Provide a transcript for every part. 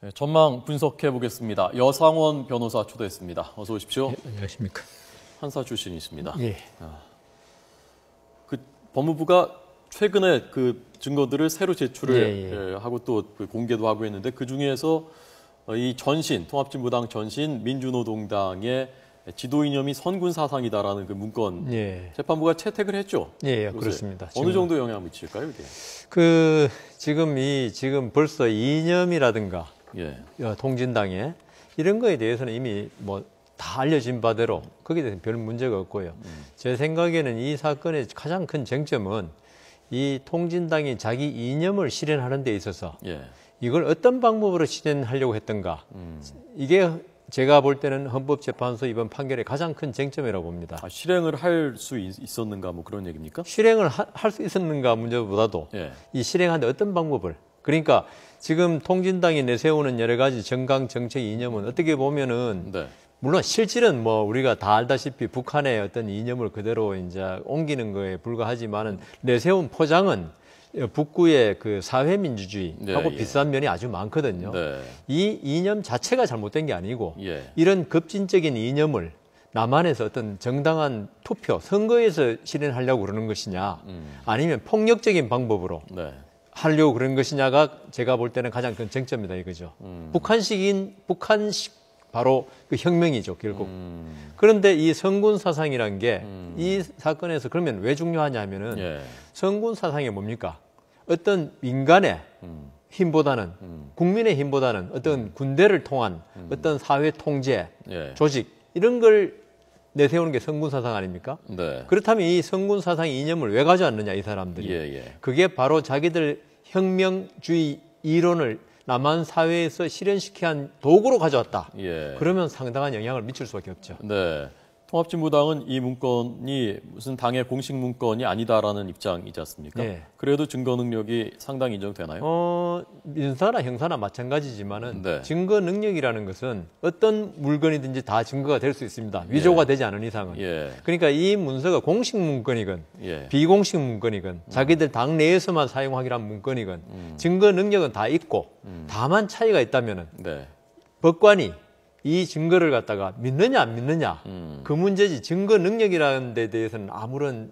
네, 전망 분석해 보겠습니다. 여상원 변호사 초대했습니다. 어서 오십시오. 네, 안녕하십니까. 판사 출신이십니다. 예. 그 법무부가 최근에 그 증거들을 새로 제출을 하고 또 공개도 하고 했는데 그 중에서 이 전신 통합진보당 전신 민주노동당의 지도 이념이 선군 사상이다라는 그 문건 재판부가 채택을 했죠. 예, 그렇습니다. 어느 정도 영향을 미칠까요, 이게? 지금 벌써 이념이라든가 통진당에 이런 거에 대해서는 이미 뭐 다 알려진 바대로 거기에 대해서는 별 문제가 없고요. 제 생각에는 이 사건의 가장 큰 쟁점은 이 통진당이 자기 이념을 실현하는 데 있어서 이걸 어떤 방법으로 실현하려고 했던가 이게 제가 볼 때는 헌법재판소 이번 판결의 가장 큰 쟁점이라고 봅니다. 실행을 할 수 있었는가 뭐 그런 얘기입니까? 실행을 할 수 있었는가 문제보다도 이 실행하는데 어떤 방법을, 그러니까 지금 통진당이 내세우는 여러 가지 정강 정책 이념은 어떻게 보면은 물론 실질은 뭐 우리가 다 알다시피 북한의 어떤 이념을 그대로 이제 옮기는 거에 불과하지만은 내세운 포장은 북구의 그 사회민주주의하고 비슷한 면이 아주 많거든요. 이 이념 자체가 잘못된 게 아니고 이런 급진적인 이념을 남한에서 어떤 정당한 투표, 선거에서 실현하려고 그러는 것이냐 아니면 폭력적인 방법으로 하려고 그런 것이냐가 제가 볼 때는 가장 큰 쟁점이다 이거죠. 북한식 바로 그 혁명이죠, 결국. 그런데 이 성군 사상이란 게 이 사건에서 그러면 왜 중요하냐 하면은 성군 사상이 뭡니까? 어떤 민간의 힘보다는 국민의 힘보다는 어떤 군대를 통한 어떤 사회 통제, 조직 이런 걸 내세우는 게 성군 사상 아닙니까? 그렇다면 이 성군 사상 이념을 왜 가져왔느냐 이 사람들이. 그게 바로 자기들 혁명주의 이론을 남한 사회에서 실현시켜야 한 도구로 가져왔다. 그러면 상당한 영향을 미칠 수밖에 없죠. 통합진보당은 이 문건이 무슨 당의 공식 문건이 아니다라는 입장이지 않습니까? 그래도 증거 능력이 상당히 인정되나요? 민사나 형사나 마찬가지지만은 증거 능력이라는 것은 어떤 물건이든지 다 증거가 될 수 있습니다. 위조가 되지 않은 이상은. 그러니까 이 문서가 공식 문건이건 비공식 문건이건 자기들 당 내에서만 사용하기로 한 문건이건 증거 능력은 다 있고 다만 차이가 있다면은 법관이 이 증거를 갖다가 믿느냐 안 믿느냐 그 문제지 증거 능력이라는 데 대해서는 아무런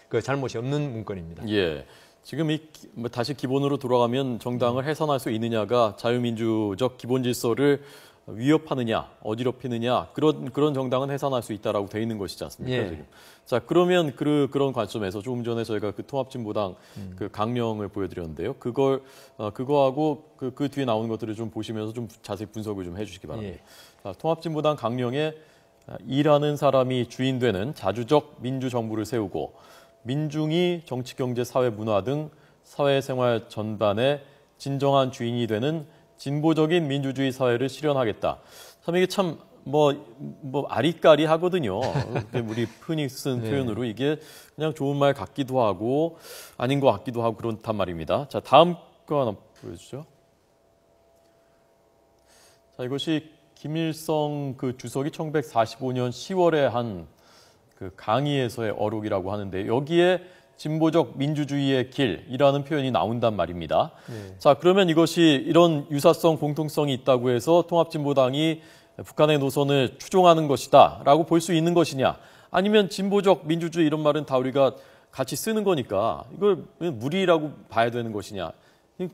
그 잘못이 없는 문건입니다. 지금 다시 기본으로 돌아가면 정당을 해산할 수 있느냐가 자유민주적 기본 질서를 위협하느냐, 어지럽히느냐 그런 정당은 해산할 수 있다라고 돼 있는 것이지 않습니까? 지금. 자, 그러면 그런 관점에서 조금 전에 저희가 그 통합진보당 그 강령을 보여드렸는데요. 그거하고 그 뒤에 나오는 것들을 좀 보시면서 좀 자세히 분석을 좀 해주시기 바랍니다. 자, 통합진보당 강령에 일하는 사람이 주인 되는 자주적 민주정부를 세우고 민중이 정치, 경제, 사회, 문화 등 사회생활 전반의 진정한 주인이 되는 진보적인 민주주의 사회를 실현하겠다. 참 이게 참 뭐 아리까리하거든요. 우리 흔히 쓴 표현으로 이게 그냥 좋은 말 같기도 하고 아닌 것 같기도 하고 그렇단 말입니다. 자, 다음 거 하나 보여주죠. 자, 이것이 김일성 그 주석이 1945년 10월에 한 그 강의에서의 어록이라고 하는데 여기에 진보적 민주주의의 길이라는 표현이 나온단 말입니다. 자, 그러면 이것이 이런 유사성, 공통성이 있다고 해서 통합진보당이 북한의 노선을 추종하는 것이다 라고 볼 수 있는 것이냐, 아니면 진보적 민주주의 이런 말은 다 우리가 같이 쓰는 거니까 이걸 무리라고 봐야 되는 것이냐,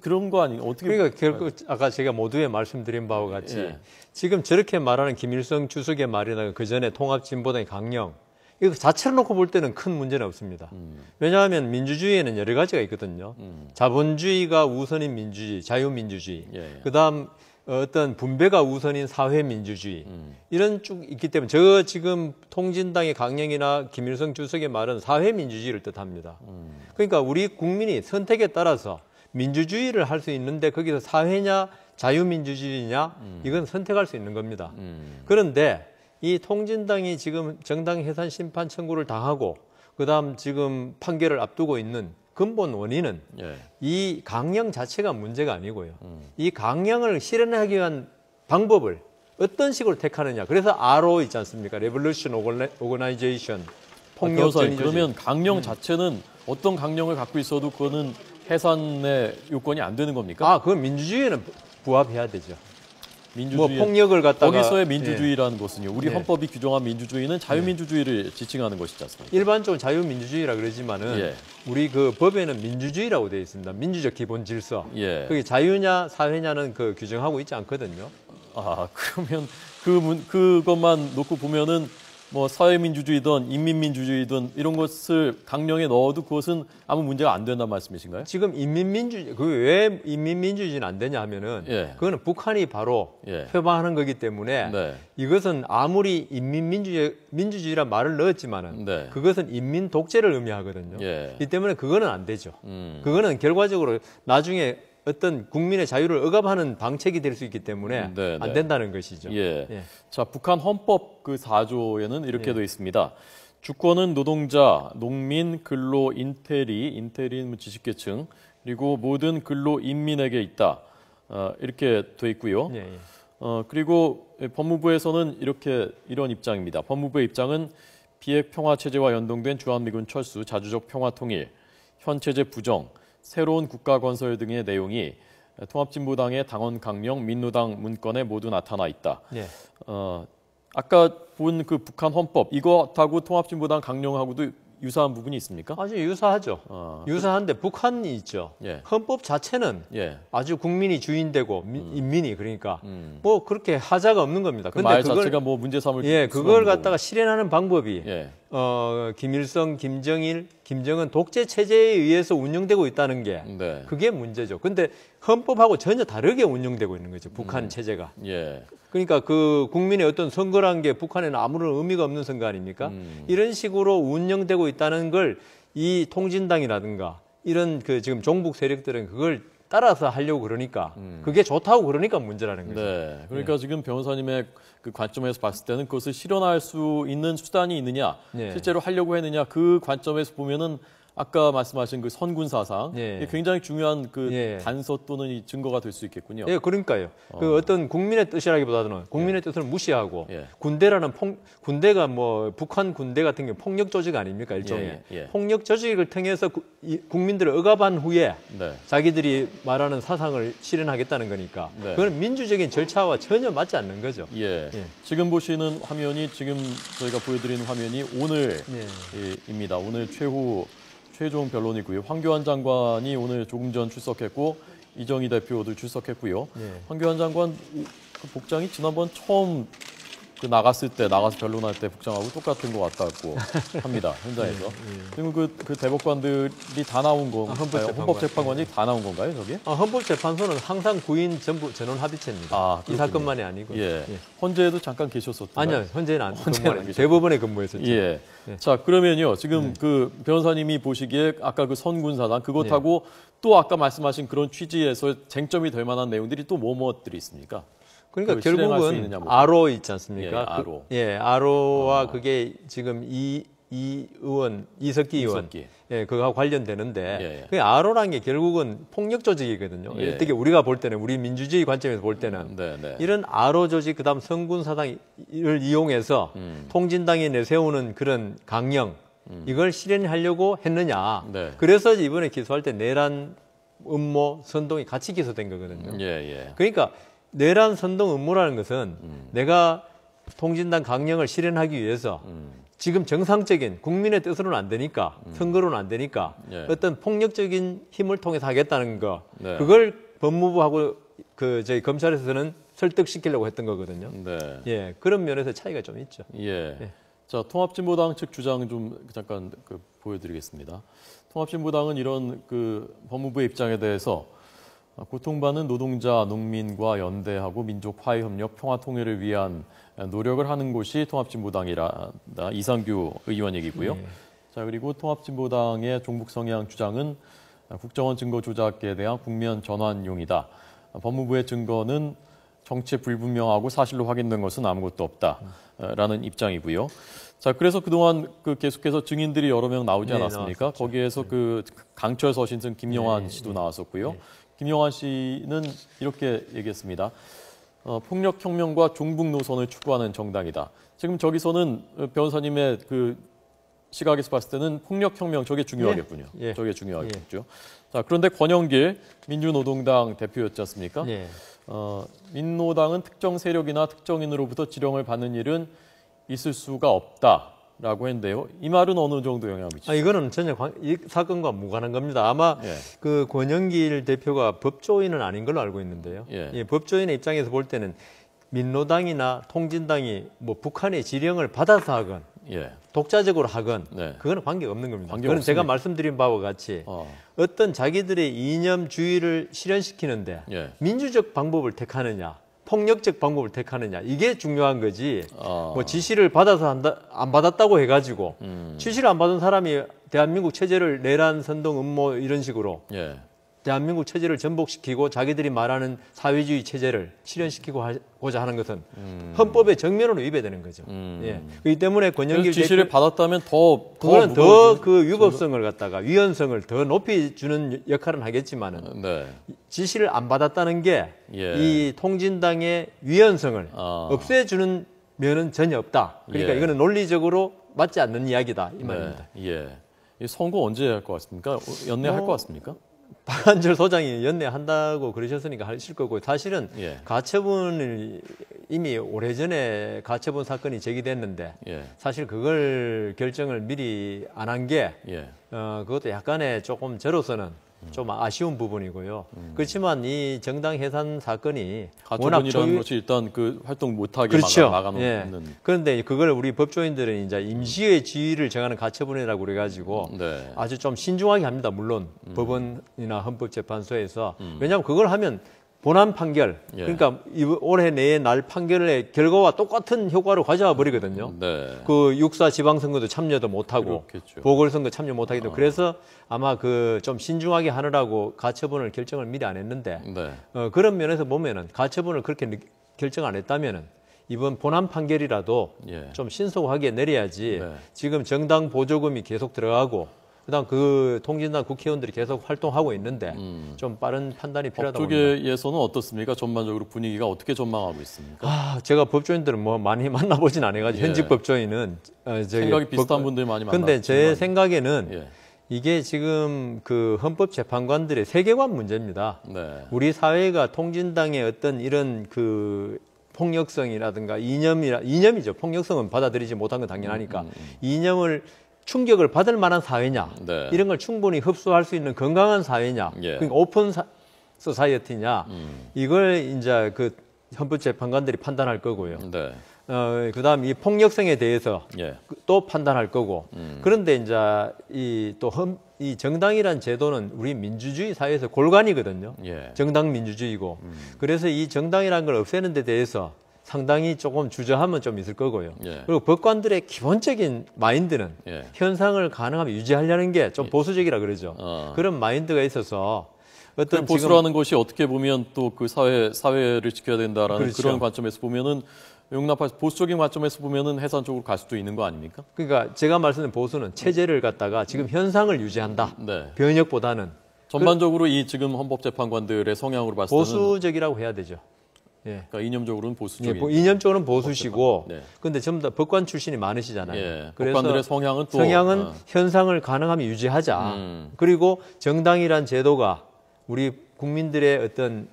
그런 거 아니에요? 어떻게? 그러니까 결국 아까 제가 모두에 말씀드린 바와 같이 지금 저렇게 말하는 김일성 주석의 말이나 그 전에 통합진보당의 강령 이거 자체를 놓고 볼 때는 큰 문제는 없습니다. 왜냐하면 민주주의에는 여러 가지가 있거든요. 자본주의가 우선인 민주주의, 자유민주주의, 그다음 어떤 분배가 우선인 사회민주주의 이런 쭉 있기 때문에 저 지금 통진당의 강령이나 김일성 주석의 말은 사회민주주의를 뜻합니다. 그러니까 우리 국민이 선택에 따라서 민주주의를 할 수 있는데 거기서 사회냐 자유민주주의냐 이건 선택할 수 있는 겁니다. 그런데 이 통진당이 지금 정당 해산 심판 청구를 당하고 그다음 지금 판결을 앞두고 있는 근본 원인은 이 강령 자체가 문제가 아니고요. 이 강령을 실현하기 위한 방법을 어떤 식으로 택하느냐. 그래서 RO 있지 않습니까? Revolution Organization. 폭력 전의 조직. 그러면 강령 자체는 어떤 강령을 갖고 있어도 그거는 해산의 요건이 안 되는 겁니까? 그건 민주주의에는 부합해야 되죠. 뭐 민주주의 폭력을 갖다가 거기서의 민주주의라는 것은요. 우리 예. 헌법이 규정한 민주주의는 자유민주주의를 지칭하는 것이지 않습니까? 일반적으로 자유민주주의라 그러지만은 예. 우리 그 법에는 민주주의라고 되어 있습니다. 민주적 기본 질서. 예. 그게 자유냐 사회냐는 그 규정하고 있지 않거든요. 아, 그러면 그것만 놓고 보면은 뭐 사회민주주의든 인민민주주의든 이런 것을 강령에 넣어도 그것은 아무 문제가 안 된다는 말씀이신가요? 지금 인민민주주의, 그 왜 인민민주주의는 안 되냐 하면은 예. 그거는 북한이 바로 예. 표방하는 거기 때문에 네. 이것은 아무리 민주주의란 말을 넣었지만은 네. 그것은 인민 독재를 의미하거든요. 예. 이 때문에 그거는 안 되죠. 그거는 결과적으로 나중에 어떤 국민의 자유를 억압하는 방책이 될 수 있기 때문에 네, 안 네. 된다는 것이죠. 예. 예. 자, 북한 헌법 그 4조에는 이렇게 예. 되어 있습니다. 주권은 노동자, 농민, 근로, 인테리는 뭐 지식계층, 그리고 모든 근로 인민에게 있다. 이렇게 되어 있고요. 예, 예. 그리고 법무부에서는 이런 입장입니다. 법무부의 입장은 비핵 평화 체제와 연동된 주한미군 철수, 자주적 평화 통일, 현 체제 부정, 새로운 국가 건설 등의 내용이 통합진보당의 당원 강령, 민노당 문건에 모두 나타나 있다. 예. 아까 본 그 북한 헌법 이것하고 통합진보당 강령하고도 유사한 부분이 있습니까? 아주 유사하죠. 유사한데 북한이 있죠. 예. 헌법 자체는 예. 아주 국민이 주인되고 인민이 그러니까 뭐 그렇게 하자가 없는 겁니다. 그 말 자체가 뭐 문제 삼을 예, 수가 그걸 없는 갖다가 실현하는 방법이 거고. 예. 김일성, 김정일, 김정은 독재 체제에 의해서 운영되고 있다는 게 네. 그게 문제죠. 근데 헌법하고 전혀 다르게 운영되고 있는 거죠. 북한 체제가. 예. 그러니까 그 국민의 어떤 선거란 게 북한에는 아무런 의미가 없는 선거 아닙니까? 이런 식으로 운영되고 있다는 걸 이 통진당이라든가 이런 그 지금 종북 세력들은 그걸 따라서 하려고 그러니까 그게 좋다고 그러니까 문제라는 거죠. 네. 그러니까 지금 변호사님의 그 관점에서 봤을 때는 그것을 실현할 수 있는 수단이 있느냐, 네. 실제로 하려고 했느냐 그 관점에서 보면은 아까 말씀하신 그 선군 사상 예. 이게 굉장히 중요한 그 예. 단서 또는 이 증거가 될 수 있겠군요. 예, 그러니까요. 그 어떤 국민의 뜻이라기보다는 국민의 뜻을 무시하고 예. 군대가 뭐 북한 군대 같은 경우 폭력 조직 아닙니까 일종의 예, 예. 폭력 조직을 통해서 국민들을 억압한 후에 네. 자기들이 말하는 사상을 실현하겠다는 거니까 네. 그건 민주적인 절차와 전혀 맞지 않는 거죠. 예. 예. 지금 보시는 화면이 지금 저희가 보여드리는 화면이 오늘입니다. 오늘 최종 변론이고요. 황교안 장관이 오늘 조금 전 출석했고 이정희 대표도 출석했고요. 예. 황교안 장관 그 복장이 지난번 처음 나가서 변론할 때 복장하고 똑같은 것 같다고 합니다. 현장에서. 그리고 그 대법관들이 다 나온 건가요? 헌법재판관이 다 나온 건가요, 저기? 헌법재판소는 항상 구인 전부 전원 합의체입니다. 이 사건만이 아니고. 예. 헌재에도 잠깐 계셨었던 아니요, 현재는 헌재는 안 근무하는 대법원에 근무했었죠. 예. 자, 그러면요. 지금 그 변호사님이 보시기에 아까 그 선군사단 그것하고 또 아까 말씀하신 그런 취지에서 쟁점이 될 만한 내용들이 또 뭐들이 있습니까? 그러니까 실행할 수 결국은 있느냐, 뭐. 아로 있지 않습니까? 예, 아로. 아로와 그게 지금 이석기 의원, 이석기. 예, 그거하고 관련되는데, 예, 예. 그 아로라는 게 결국은 폭력 조직이거든요. 예. 어떻게 우리가 볼 때는, 우리 민주주의 관점에서 볼 때는 네, 네. 이런 아로 조직, 그다음 성군 사당을 이용해서 통진당이 내세우는 그런 강령, 이걸 실현하려고 했느냐. 네. 그래서 이번에 기소할 때 내란, 음모, 선동이 같이 기소된 거거든요. 예, 예. 그러니까 내란 선동 음모라는 것은 내가 통진당 강령을 실현하기 위해서 지금 정상적인 국민의 뜻으로는 안 되니까 선거로는 안 되니까 예. 어떤 폭력적인 힘을 통해서 하겠다는 거 네. 그걸 법무부하고 저희 검찰에서는 설득시키려고 했던 거거든요. 네. 예, 그런 면에서 차이가 좀 있죠. 예. 예. 자, 통합진보당 측 주장 좀 잠깐 보여드리겠습니다. 통합진보당은 이런 그 법무부의 입장에 대해서 고통받는 노동자, 농민과 연대하고 민족 화해 협력, 평화 통일을 위한 노력을 하는 곳이 통합진보당이라 이상규 의원 얘기고요. 네. 자, 그리고 통합진보당의 종북 성향 주장은 국정원 증거 조작에 대한 국면 전환용이다. 법무부의 증거는 정체 불분명하고 사실로 확인된 것은 아무것도 없다라는 입장이고요. 자, 그래서 그동안 계속해서 증인들이 여러 명 나오지 네, 않았습니까? 나왔었죠. 거기에서 그 강철 서신승 김영환 씨도 나왔었고요. 김영환 씨는 이렇게 얘기했습니다. 폭력혁명과 종북 노선을 추구하는 정당이다. 지금 저기서는 변호사님의 그 시각에서 봤을 때는 폭력혁명 저게 중요하겠군요. 예. 저게 중요하겠죠. 자, 그런데 권영길 민주노동당 대표였지 않습니까? 예. 민노당은 특정 세력이나 특정인으로부터 지령을 받는 일은 있을 수가 없다라고 했는데요. 이 말은 어느 정도 영향을 미치죠? 이거는 전혀 이 사건과 무관한 겁니다. 아마 예. 그 권영길 대표가 법조인은 아닌 걸로 알고 있는데요. 예. 이 법조인의 입장에서 볼 때는 민노당이나 통진당이 뭐 북한의 지령을 받아서 하건 예. 독자적으로 하건 네. 그거는 관계가 없는 겁니다. 관계가 그건 제가 없습니까? 말씀드린 바와 같이 어떤 자기들의 이념주의를 실현시키는데 예. 민주적 방법을 택하느냐 폭력적 방법을 택하느냐 이게 중요한 거지 뭐 지시를 받아서 한다, 안 받았다고 해가지고 지시를 안 받은 사람이 대한민국 체제를 내란 선동 음모 이런 식으로 예. 대한민국 체제를 전복시키고 자기들이 말하는 사회주의 체제를 실현시키고자 하는 것은 헌법의 정면으로 위배되는 거죠. 예. 그렇기 때문에 권영길 지시를 대표 받았다면 그거는 더 그 위법성을 갖다가 위헌성을 더 높이 주는 역할은 하겠지만은 네. 지시를 안 받았다는 게 이 예. 통진당의 위헌성을 없애주는 면은 전혀 없다. 그러니까 예. 이거는 논리적으로 맞지 않는 이야기다 이 말입니다. 네. 예. 이 선거 언제 할 것 같습니까? 연내할 것 같습니까? 박한철 소장이 연내한다고 그러셨으니까 하실 거고 사실은 예. 가처분을 이미 오래전에 가처분 사건이 제기됐는데 예. 사실 그걸 결정을 미리 안 한 게 예. 그것도 약간의 조금 저로서는 좀 아쉬운 부분이고요. 그렇지만 이 정당 해산 사건이 워낙 가처분이라는 것이 일단 그 활동 못하게 그렇죠. 막아놓는. 예. 그런데 그걸 우리 법조인들은 이제 임시의 지위를 정하는 가처분이라고 그래가지고 네. 아주 좀 신중하게 합니다. 물론 법원이나 헌법재판소에서 왜냐하면 그걸 하면 본안 판결 예. 그러니까 올해 내에 날 판결의 결과와 똑같은 효과로 가져와 버리거든요. 네. 그 육사 지방선거도 참여도 못하고 그렇겠죠. 보궐선거 참여 못하기 때문에 그래서 아마 그 좀 신중하게 하느라고 가처분을 결정을 미리 안 했는데 네. 그런 면에서 보면은 가처분을 그렇게 결정 안 했다면은 이번 본안 판결이라도 예. 좀 신속하게 내려야지 네. 지금 정당 보조금이 계속 들어가고 그다음 그 통진당 국회의원들이 계속 활동하고 있는데 좀 빠른 판단이 필요하다고 봅니다. 법조계에서는 어떻습니까? 전반적으로 분위기가 어떻게 전망하고 있습니까? 제가 법조인들은 뭐 많이 만나보진 않아가지고 예. 현직 법조인은 생각이 비슷한 분들 많이 만나요. 근데 제 생각에는 예. 이게 지금 그 헌법재판관들의 세계관 문제입니다. 네. 우리 사회가 통진당의 어떤 이런 그 폭력성이라든가 이념이죠. 폭력성은 받아들이지 못한 건 당연하니까 이념을 충격을 받을 만한 사회냐 네. 이런 걸 충분히 흡수할 수 있는 건강한 사회냐 예. 그러니까 오픈 소사이어티냐 이걸 이제 그 헌법재판관들이 판단할 거고요. 네. 그다음 이 폭력성에 대해서 예. 또 판단할 거고. 그런데 이제 이 정당이란 제도는 우리 민주주의 사회에서 골간이거든요. 예. 정당 민주주의고. 그래서 이 정당이라는 걸 없애는 데 대해서 상당히 조금 주저함은 좀 있을 거고요. 예. 그리고 법관들의 기본적인 마인드는 예. 현상을 가능하면 유지하려는 게 좀 보수적이라 그러죠. 그런 마인드가 있어서 어떤 보수라는 것이 어떻게 보면 또 그 사회를 지켜야 된다라는 그렇죠. 그런 관점에서 보면은 용납할 보수적인 관점에서 보면은 해산 쪽으로 갈 수도 있는 거 아닙니까? 그러니까 제가 말씀드린 보수는 체제를 갖다가 지금 현상을 유지한다. 네. 변혁보다는 전반적으로 이 지금 헌법재판관들의 성향으로 봤을 때는 보수적이라고 해야 되죠. 예. 그러니까 이념적으로는 보수적인. 이념적으로는 보수시고, 네. 근데 전부 다 법관 출신이 많으시잖아요. 예. 그래서 법관들의 성향은 또 현상을 가능하면 유지하자. 그리고 정당이란 제도가 우리 국민들의 어떤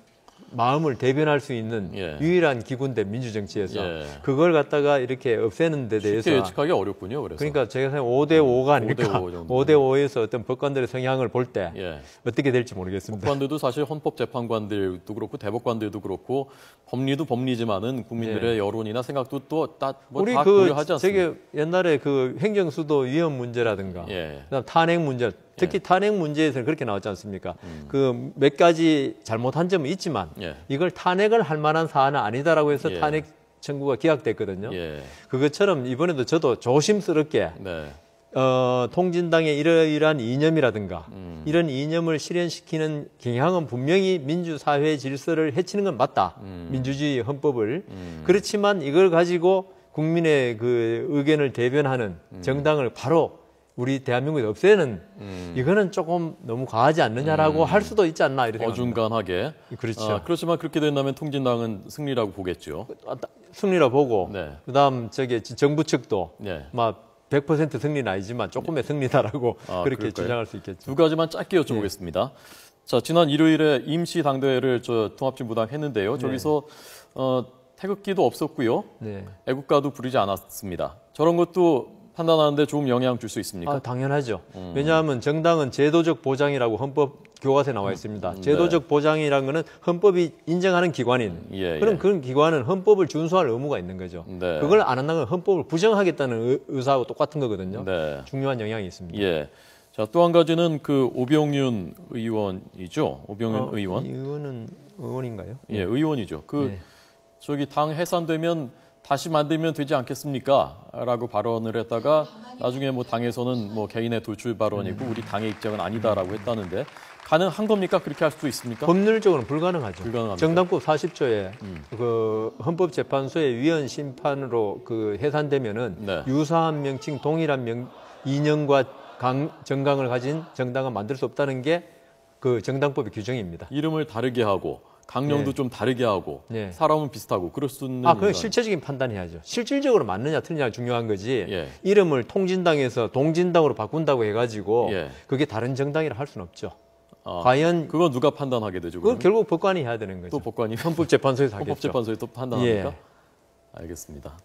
마음을 대변할 수 있는 예. 유일한 기구인데 민주정치에서 예. 그걸 갖다가 이렇게 없애는 데 대해서 쉽게 예측하기 어렵군요. 그래서. 그러니까 제가 생각하면 5대5가 아닐까. 5대5 정도. 5대5에서 어떤 법관들의 성향을 볼 때 예. 어떻게 될지 모르겠습니다. 법관들도 사실 헌법재판관들도 그렇고 대법관들도 그렇고 법리도 법리지만은 국민들의 여론이나 생각도 또 다 우리 고려하지 않습니까? 저게 옛날에 그 행정수도 위헌 문제라든가 예. 그다음 탄핵 문제 특히 탄핵 문제에서는 그렇게 나왔지 않습니까? 그 몇 가지 잘못한 점은 있지만 예. 이걸 탄핵을 할 만한 사안은 아니다라고 해서 예. 탄핵 청구가 기각됐거든요. 예. 그것처럼 이번에도 저도 조심스럽게 네. 통진당의 이러이러한 이념이라든가 이런 이념을 실현시키는 경향은 분명히 민주사회 질서를 해치는 건 맞다. 민주주의 헌법을. 그렇지만 이걸 가지고 국민의 그 의견을 대변하는 정당을 바로 우리 대한민국에 없애는 이거는 조금 너무 과하지 않느냐라고 할 수도 있지 않나 이렇게 생각합니다. 어중간하게. 그렇죠. 그렇지만 그렇게 된다면 통진당은 승리라고 보겠죠. 승리라 보고 네. 그다음 정부 측도 네. 막 100% 승리는 아니지만 조금의 승리다라고 그렇게 그럴까요? 주장할 수 있겠죠. 두 가지만 짧게 여쭤보겠습니다. 자, 지난 일요일에 임시 당대회를 통합진보당 했는데요. 저기서 태극기도 없었고요. 네. 애국가도 부르지 않았습니다. 저런 것도 판단하는데 좋은 영향 줄 수 있습니까? 당연하죠. 왜냐하면 정당은 제도적 보장이라고 헌법 교과서에 나와 있습니다. 제도적 보장이라는 것은 헌법이 인정하는 기관인 그럼 그런 기관은 헌법을 준수할 의무가 있는 거죠. 네. 그걸 안 한다는 건 헌법을 부정하겠다는 의사하고 똑같은 거거든요. 네. 중요한 영향이 있습니다. 예. 자, 또 한 가지는 그 오병윤 의원이죠. 오병윤 의원. 의원은 의원인가요? 예, 의원이죠. 네. 저기 당 해산되면 다시 만들면 되지 않겠습니까? 라고 발언을 했다가 나중에 뭐 당에서는 뭐 개인의 돌출 발언이고 우리 당의 입장은 아니다라고 했다는데 가능한 겁니까? 그렇게 할 수 있습니까? 법률적으로는 불가능하죠. 불가능합니까? 정당법 40조에 그 헌법재판소의 위헌 심판으로 그 해산되면은 네. 유사한 명칭 동일한 이념과 정강을 가진 정당은 만들 수 없다는 게 그 정당법의 규정입니다. 이름을 다르게 하고 강령도 좀 다르게 하고 사람은 비슷하고 그럴 수 있는 그건 실체적인 판단해야죠. 실질적으로 맞느냐 틀리냐가 중요한 거지. 예. 이름을 통진당에서 동진당으로 바꾼다고 해가지고 예. 그게 다른 정당이라 할 수는 없죠. 아, 과연 그건 누가 판단하게 되죠? 그건 그러면? 결국 법관이 해야 되는 거죠. 또 법관이 헌법재판소에서 하겠죠. 헌법재판소에 또 판단합니까? 예. 알겠습니다.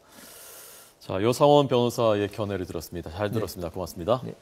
자, 여상원 변호사의 견해를 들었습니다. 잘 들었습니다. 고맙습니다. 네.